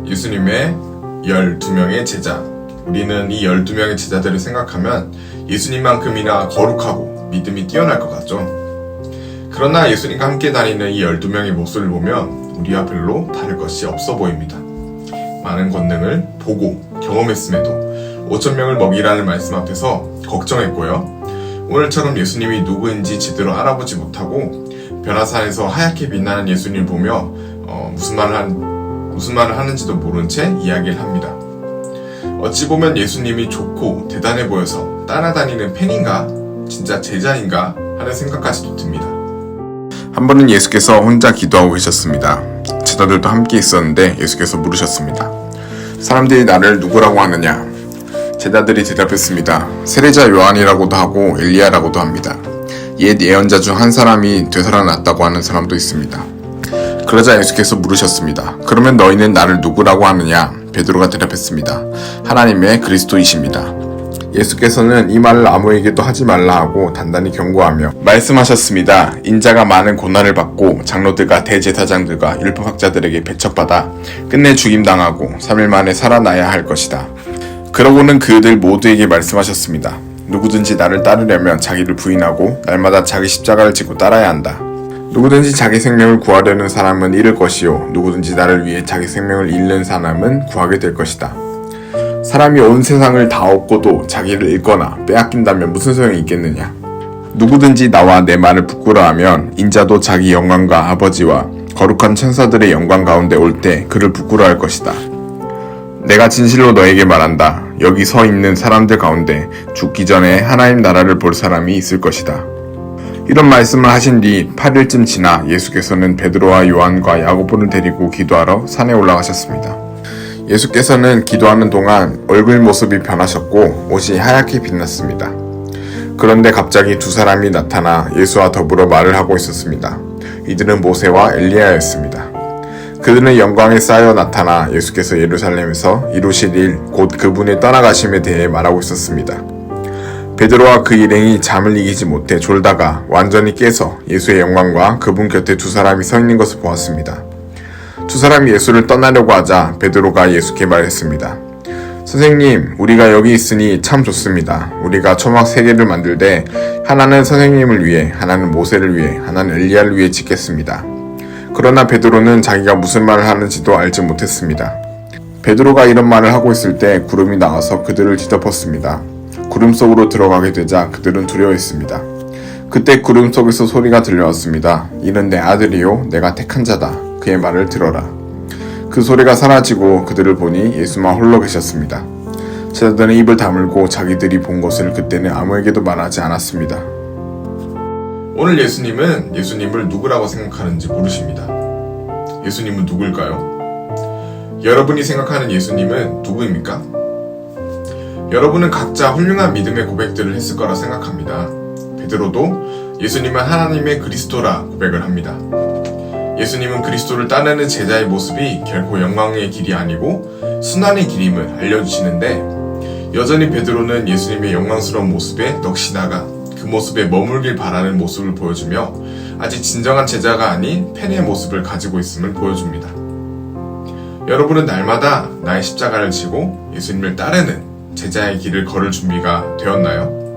예수님의 12명의 제자. 우리는 이 12명의 제자들을 생각하면 예수님만큼이나 거룩하고 믿음이 뛰어날 것 같죠. 그러나 예수님과 함께 다니는 이 12명의 모습을 보면 우리와 별로 다를 것이 없어 보입니다. 많은 권능을 보고 경험했음에도 5,000명을 먹이라는 말씀 앞에서 걱정했고요. 오늘처럼 예수님이 누구인지 제대로 알아보지 못하고 변화산에서 하얗게 빛나는 예수님을 보며 무슨 말을 하는지도 모른 채 이야기를 합니다. 어찌 보면 예수님이 좋고 대단해 보여서 따라다니는 팬인가? 진짜 제자인가? 하는 생각까지도 듭니다. 한 번은 예수께서 혼자 기도하고 계셨습니다. 제자들도 함께 있었는데 예수께서 물으셨습니다. 사람들이 나를 누구라고 하느냐? 제자들이 대답했습니다. 세례자 요한이라고도 하고 엘리야라고도 합니다. 옛 예언자 중 한 사람이 되살아났다고 하는 사람도 있습니다. 그러자 예수께서 물으셨습니다. 그러면 너희는 나를 누구라고 하느냐? 베드로가 대답했습니다. 하나님의 그리스도이십니다. 예수께서는 이 말을 아무에게도 하지 말라 하고 단단히 경고하며 말씀하셨습니다. 인자가 많은 고난을 받고 장로들과 대제사장들과 율법학자들에게 배척받아 끝내 죽임당하고 3일 만에 살아나야 할 것이다. 그러고는 그들 모두에게 말씀하셨습니다. 누구든지 나를 따르려면 자기를 부인하고 날마다 자기 십자가를 지고 따라야 한다. 누구든지 자기 생명을 구하려는 사람은 잃을 것이요 누구든지 나를 위해 자기 생명을 잃는 사람은 구하게 될 것이다. 사람이 온 세상을 다 얻고도 자기를 잃거나 빼앗긴다면 무슨 소용이 있겠느냐. 누구든지 나와 내 말을 부끄러워하면 인자도 자기 영광과 아버지와 거룩한 천사들의 영광 가운데 올 때 그를 부끄러워할 것이다. 내가 진실로 너에게 말한다. 여기 서 있는 사람들 가운데 죽기 전에 하나님 나라를 볼 사람이 있을 것이다. 이런 말씀을 하신 뒤 8일쯤 지나 예수께서는 베드로와 요한과 야고보를 데리고 기도하러 산에 올라가셨습니다. 예수께서는 기도하는 동안 얼굴 모습이 변하셨고 옷이 하얗게 빛났습니다. 그런데 갑자기 두 사람이 나타나 예수와 더불어 말을 하고 있었습니다. 이들은 모세와 엘리야였습니다. 그들은 영광에 쌓여 나타나 예수께서 예루살렘에서 이루실 일, 곧 그분의 떠나가심에 대해 말하고 있었습니다. 베드로와 그 일행이 잠을 이기지 못해 졸다가 완전히 깨서 예수의 영광과 그분 곁에 두 사람이 서 있는 것을 보았습니다. 두 사람이 예수를 떠나려고 하자 베드로가 예수께 말했습니다. 선생님, 우리가 여기 있으니 참 좋습니다. 우리가 초막 3개를 만들되 하나는 선생님을 위해, 하나는 모세를 위해, 하나는 엘리야를 위해 짓겠습니다. 그러나 베드로는 자기가 무슨 말을 하는지도 알지 못했습니다. 베드로가 이런 말을 하고 있을 때 구름이 나와서 그들을 뒤덮었습니다. 구름 속으로 들어가게 되자 그들은 두려워했습니다. 그때 구름 속에서 소리가 들려왔습니다. 이는 내 아들이요 내가 택한 자다. 그의 말을 들어라. 그 소리가 사라지고 그들을 보니 예수만 홀로 계셨습니다. 제자들은 입을 다물고 자기들이 본 것을 그때는 아무에게도 말하지 않았습니다. 오늘 예수님은 예수님을 누구라고 생각하는지 물으십니다. 예수님은 누굴까요? 여러분이 생각하는 예수님은 누구입니까? 여러분은 각자 훌륭한 믿음의 고백들을 했을 거라 생각합니다. 베드로도 예수님은 하나님의 그리스도라 고백을 합니다. 예수님은 그리스도를 따르는 제자의 모습이 결코 영광의 길이 아니고 순환의 길임을 알려주시는데 여전히 베드로는 예수님의 영광스러운 모습에 넋이 나가 그 모습에 머물길 바라는 모습을 보여주며 아직 진정한 제자가 아닌 팬의 모습을 가지고 있음을 보여줍니다. 여러분은 날마다 나의 십자가를 지고 예수님을 따르는 제자의 길을 걸을 준비가 되었나요?